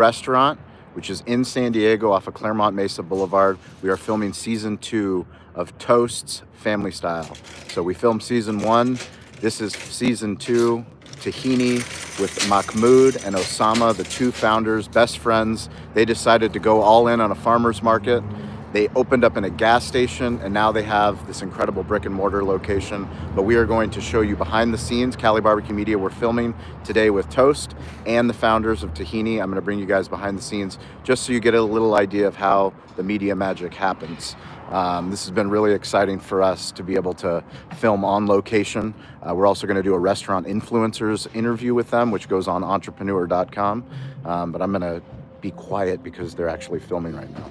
restaurant, which is in San Diego off of Claremont Mesa Boulevard. We are filming season 2 of Toast's Family Style. So we filmed season 1. This is season 2, Tahini, with Mahmoud and Osama, the two founders, best friends. They decided to go all in on a farmer's market. They opened up in a gas station, and now they have this incredible brick and mortar location. But we are going to show you behind the scenes. Cali BBQ Media, we're filming today with Toast and the founders of Tahini. I'm going to bring you guys behind the scenes just so you get a little idea of how the media magic happens. This has been really exciting for us to be able to film on location. We're also going to do a restaurant influencers interview with them, which goes on entrepreneur.com. But I'm going to be quiet because they're actually filming right now.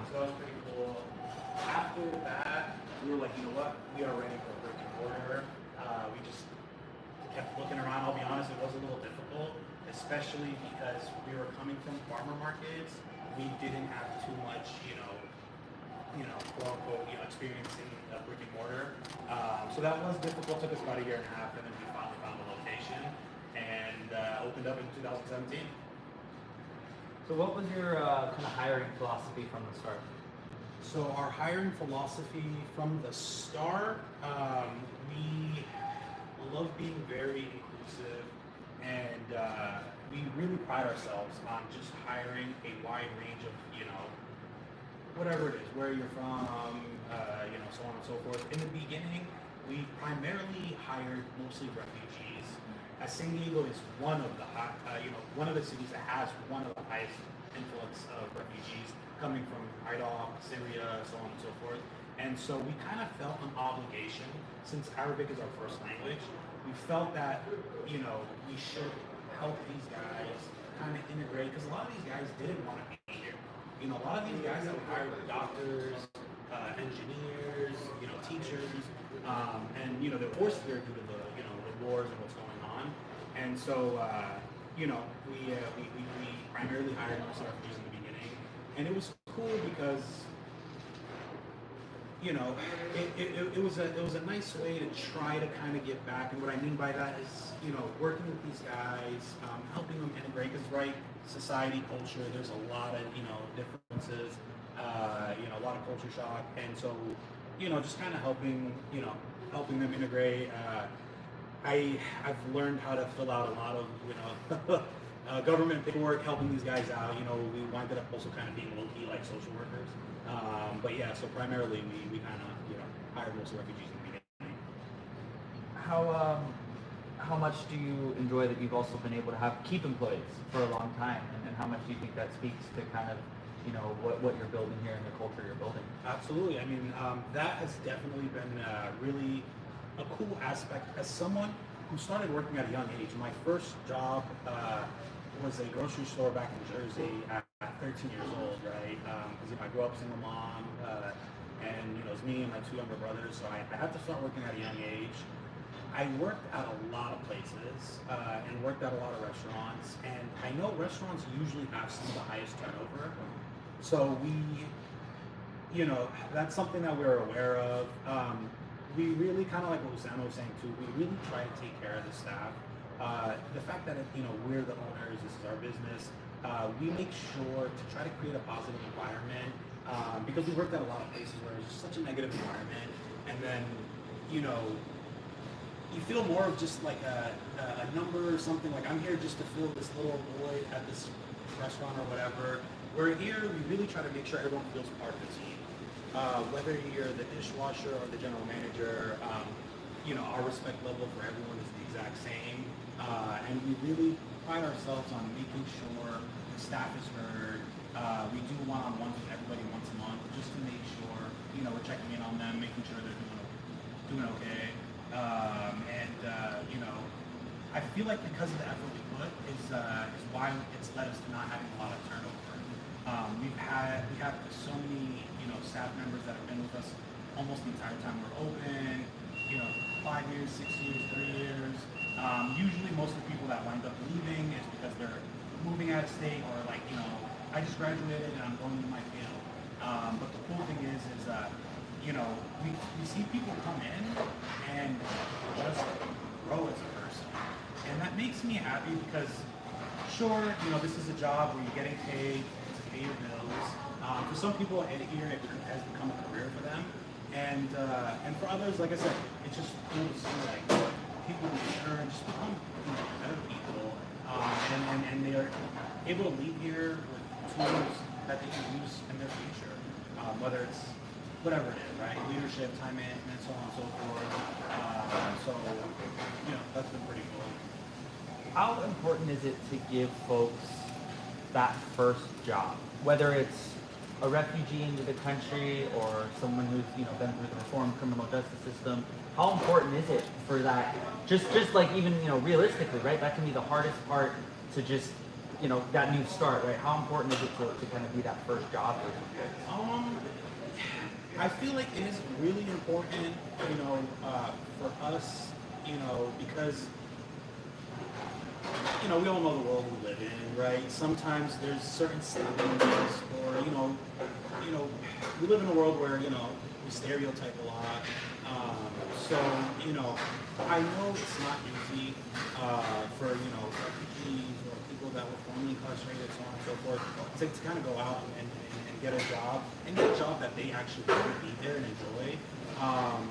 So that was pretty cool. After that, we were like, you know what? We are ready for a brick and mortar. We just kept looking around. I'll be honest, it was a little difficult, especially because we were coming from farmer markets. We didn't have too much, quote unquote, experience in a brick and mortar. So that was difficult. Took us about a year and a half, and then we finally found a location and opened up in 2017. So what was your kind of hiring philosophy from the start? So our hiring philosophy from the start, we love being very inclusive, and we really pride ourselves on just hiring a wide range of, whatever it is, where you're from, so on and so forth. In the beginning, we primarily hired mostly refugees. As San Diego is one of the cities that has one of the highest influx of refugees coming from Iraq, Syria, so on and so forth. And so we kind of felt an obligation, since Arabic is our first language, we felt that, we should help these guys kind of integrate, because a lot of these guys didn't want to be here. A lot of these guys that we hired were doctors, engineers, teachers, and, they're forced here due to the wars and what's going on. And so, we primarily hired most refugees in the beginning, and it was cool because, it was a nice way to try to kind of give back. And what I mean by that is, working with these guys, helping them integrate. Because society, culture, there's a lot of differences, a lot of culture shock, and so just kind of helping them integrate. I've learned how to fill out a lot of government paperwork, helping these guys out. We winded up also kind of being low-key like social workers. But yeah, so primarily we kind of hired most refugees in the beginning. How much do you enjoy that you've also been able to keep employees for a long time, and how much do you think that speaks to kind of what you're building here and the culture you're building? Absolutely. I mean, that has definitely been really a cool aspect. As someone who started working at a young age, my first job was a grocery store back in Jersey at 13 years old, right? Because I grew up single mom, and it was me and my two younger brothers, so I had to start working at a young age. I worked at a lot of places and worked at a lot of restaurants, and I know restaurants usually have some of the highest turnover. So that's something that we're aware of. We really kind of like what Osama was saying too. We really try to take care of the staff. The fact that we're the owners, this is our business. We make sure to try to create a positive environment because we worked at a lot of places where it's just such a negative environment, and then you feel more of just like a number or something. Like, I'm here just to fill this little void at this restaurant or whatever. We're here, we really try to make sure everyone feels part of the team. Whether you're the dishwasher or the general manager, our respect level for everyone is the exact same. And we really pride ourselves on making sure the staff is heard. We do one-on-ones with everybody once a month just to make sure, we're checking in on them, making sure they're doing okay. I feel like because of the effort we put is why it's led us to not having a lot of turnover. We have so many staff members that have been with us almost the entire time we're open. 5 years, 6 years, 3 years. Usually most of the people that wind up leaving is because they're moving out of state or like, I just graduated and I'm going to my field. But the cool thing is we see people come in and just grow as a person. And that makes me happy because sure, this is a job where you're getting paid to pay your bills. For some people here, it has become a career for them. And for others, like I said, it's just cool to see like people mature and just become better people. And they are able to leave here with tools that they can use in their future. Whether it's whatever it is, right? Leadership, time management, so on and so forth. That's been pretty cool. How important is it to give folks that first job, whether it's a refugee into the country or someone who's been through the reform criminal justice system? How important is it for that? Just like even realistically, right? That can be the hardest part to just that new start, right? How important is it to kind of be that first job for some folks? I feel like it is really important, for us, because we all know the world we live in, right? Sometimes there's certain standards, or we live in a world where we stereotype a lot. I know it's not easy for refugees or people that were formerly incarcerated, so on and so forth, to kind of go out and get a job that they actually want to be there and enjoy.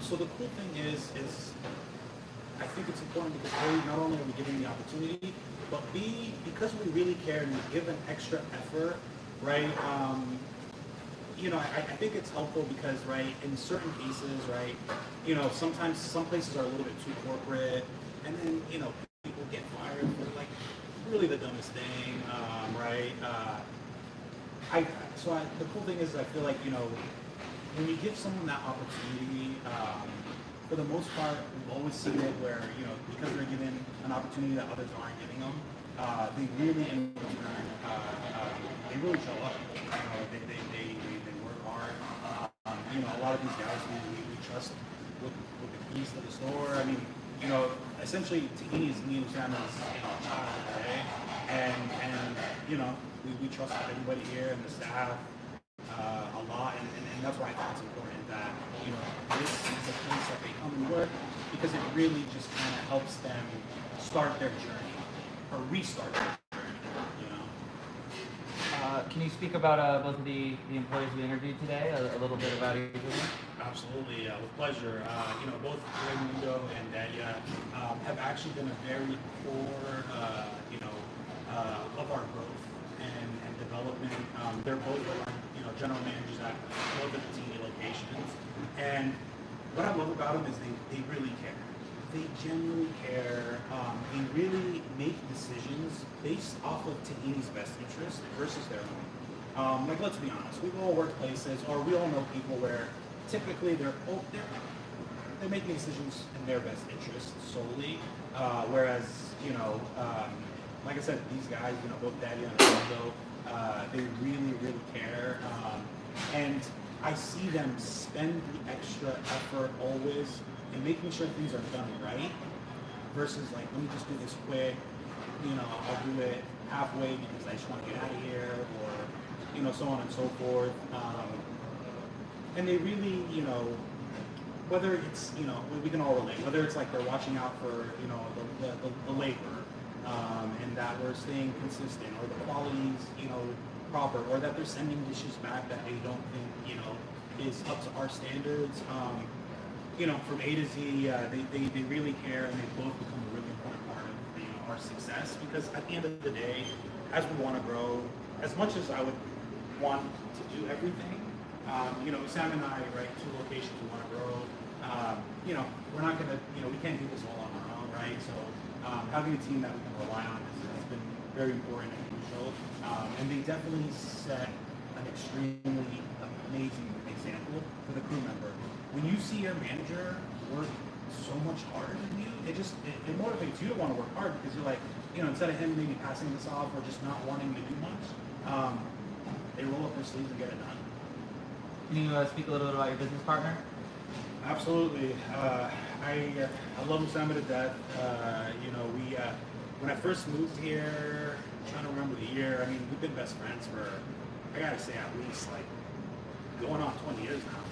So the cool thing is I think it's important because A, not only are we giving the opportunity, but B, because we really care and we give an extra effort, right? I think it's helpful because, right, in certain cases, right, sometimes some places are a little bit too corporate, and then, people get fired for like really the dumbest thing, right? The cool thing is I feel like, when you give someone that opportunity, for the most part, we've always seen it where, because they're given an opportunity that others aren't giving them, they really, in return, they really show up. They work hard. A lot of these guys we trust with the keys to the store. I mean, essentially, Tahini is me and Shannon's child, right? And we trust everybody here and the staff a lot, and that's why I think it's important that this is a place that they come and work, because it really just kind of helps them start their journey or restart their journey. Can you speak about both of the employees we interviewed today, a little bit about each of them? Absolutely, with pleasure. Both Raimundo and Dalia have actually been a very core, of our growth and development. They're both general managers at both of the Tahini locations. And what I love about them is they really care. They genuinely care. They really make decisions based off of Tahini's best interest versus their own. Let's be honest, we've all worked places, or we all know people where typically they're making decisions in their best interest solely, whereas like I said, these guys, both Daddy and Armando, they really, really care, and I see them spend the extra effort always in making sure things are done right, versus like, let me just do this quick, I'll do it halfway because I just want to get out of here, or so on and so forth. And they really, whether it's, we can all relate, whether it's like they're watching out for, the labor, and that we're staying consistent, or the quality's, proper, or that they're sending dishes back that they don't think, is up to our standards. From A to Z, they really care, and they both become a really important part of our success, because at the end of the day, as we want to grow, as much as I would want to do everything, Sam and I, right, two locations we want to grow, we're not going to, we can't do this all on our own, right? So having a team that we can rely on has been very important and crucial, and they definitely set an extremely amazing example for the crew member. When you see your manager work so much harder than you, it motivates you to want to work hard, because you're like, instead of him maybe passing this off or just not wanting to do much, they roll up their sleeves and get it done. Can you speak a little bit about your business partner? Absolutely. I love Osama to death. You know, we when I first moved here, I'm trying to remember the year. I mean, we've been best friends for, I gotta say, at least like going on 20 years now.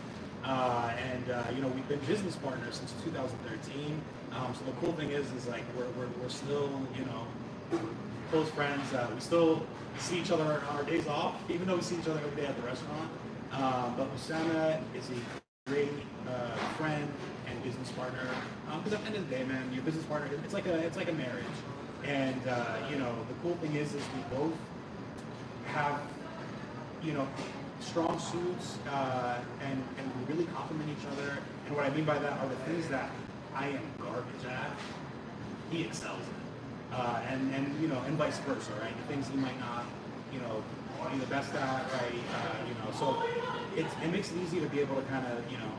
You know, we've been business partners since 2013. So the cool thing is like we're still, you know, close friends. We still see each other on our days off, even though we see each other every day at the restaurant. But Osama is a great friend and business partner. Because at the end of the day, man, your business partner, it's like a marriage. And you know, the cool thing is we both have, you know, strong suits, and we really complement each other. And what I mean by that are the things that I am garbage at, he excels in. And you know, and vice versa, right? The things he might not, you know, be the best at, right? You know, so it makes it easy to be able to kind of, you know,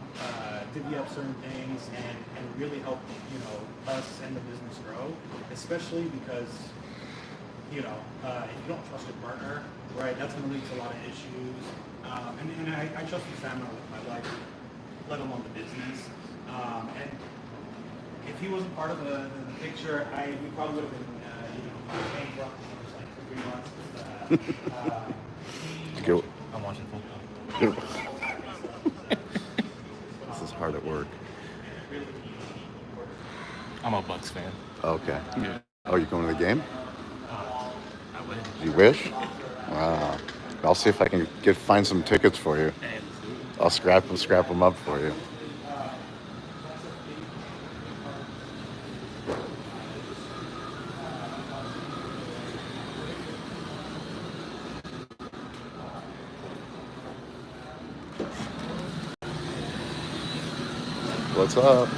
divvy up certain things and really help, you know, us and the business grow, especially because, you know, if you don't trust your partner, right, that's going to lead to a lot of issues. And I trust Osama with my life, let alone the business. And if he wasn't part of the picture, we probably would have been, you know, bankrupt for like 3 months. I'm watching football. This is hard at work. I'm a Bucks fan. Okay. Yeah. Oh, you going to the game? I would. You wish? Wow. I'll see if I can find some tickets for you. Hey, let's do it. I'll scrap them up for you. What's up?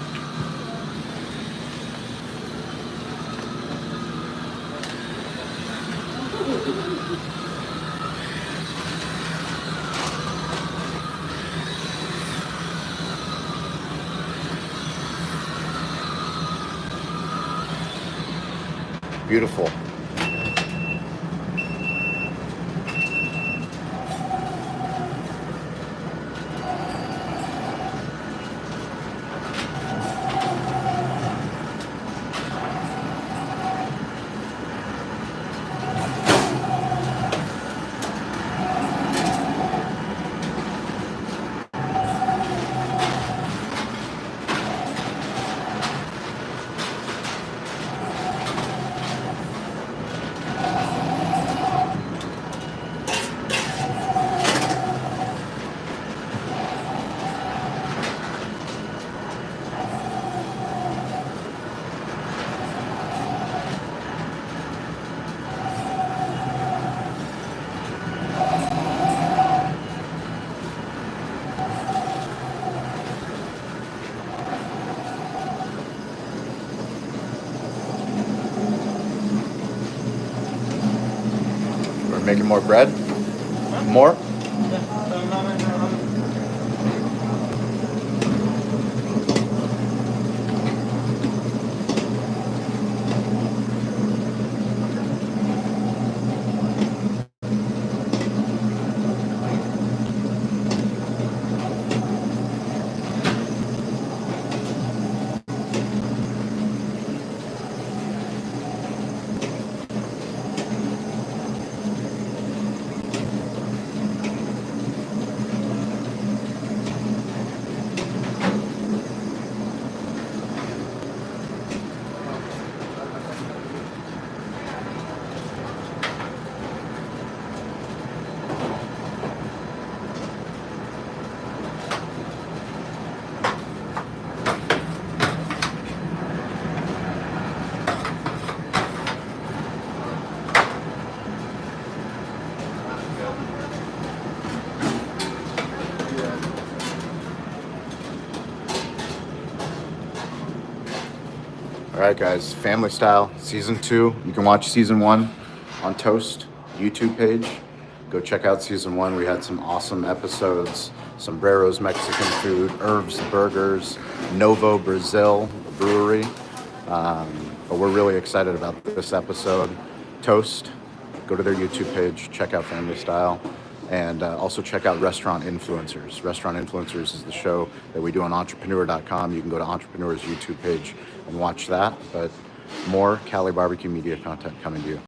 Beautiful. We're making more bread? More? All right, guys, Family Style, Season 2. You can watch Season 1 on Toast YouTube page. Go check out Season 1. We had some awesome episodes. Sombreros Mexican food, Herbs Burgers, Novo Brazil, the brewery. But we're really excited about this episode. Toast, go to their YouTube page, check out Family Style. And also check out Restaurant Influencers. Restaurant Influencers is the show that we do on entrepreneur.com. You can go to Entrepreneur's YouTube page and watch that. But more Cali BBQ Media content coming to you.